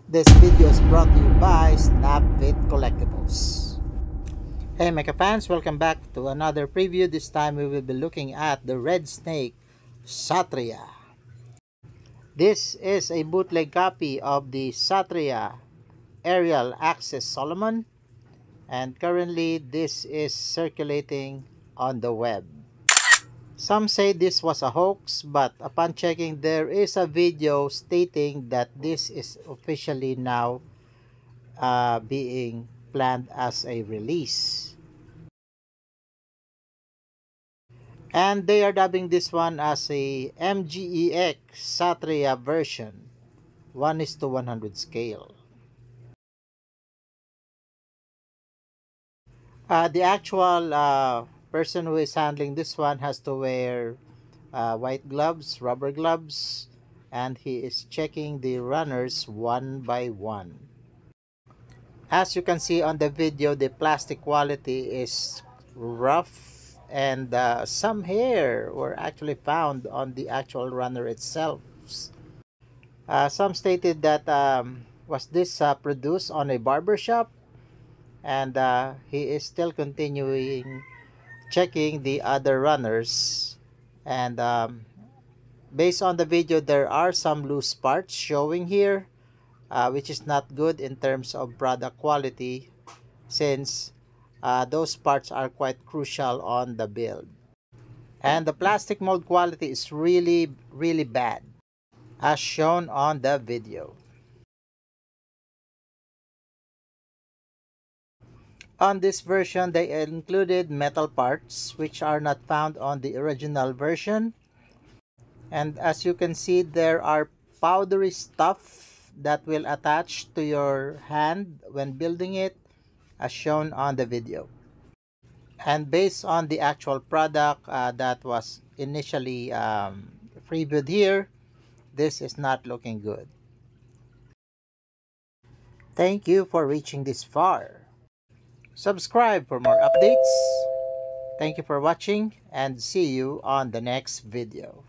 This video is brought to you by Snapfit Collectibles. Hey Mecha fans, welcome back to another preview. This time we will be looking at the Red Snake Satria. This is a bootleg copy of the Satria Aerial Access Solomon, and currently this is circulating on the web. Some say this was a hoax, but upon checking, there is a video stating that this is officially now being planned as a release. And they are dubbing this one as a MGEX Satria version, 1:100 scale. The actual person who is handling this one has to wear white gloves, rubber gloves, and he is checking the runners one by one. As you can see on the video, the plastic quality is rough, and some hair were actually found on the actual runner itself. Some stated that was this produced on a barber shop, and he is still continuing checking the other runners, and based on the video there are some loose parts showing here, which is not good in terms of product quality, since those parts are quite crucial on the build. And the plastic mold quality is really bad, as shown on the video. On this version, they included metal parts which are not found on the original version. And as you can see, there are powdery stuff that will attach to your hand when building it, as shown on the video. And based on the actual product that was initially previewed here, this is not looking good. Thank you for reaching this far. Subscribe for more updates. Thank you for watching, and see you on the next video.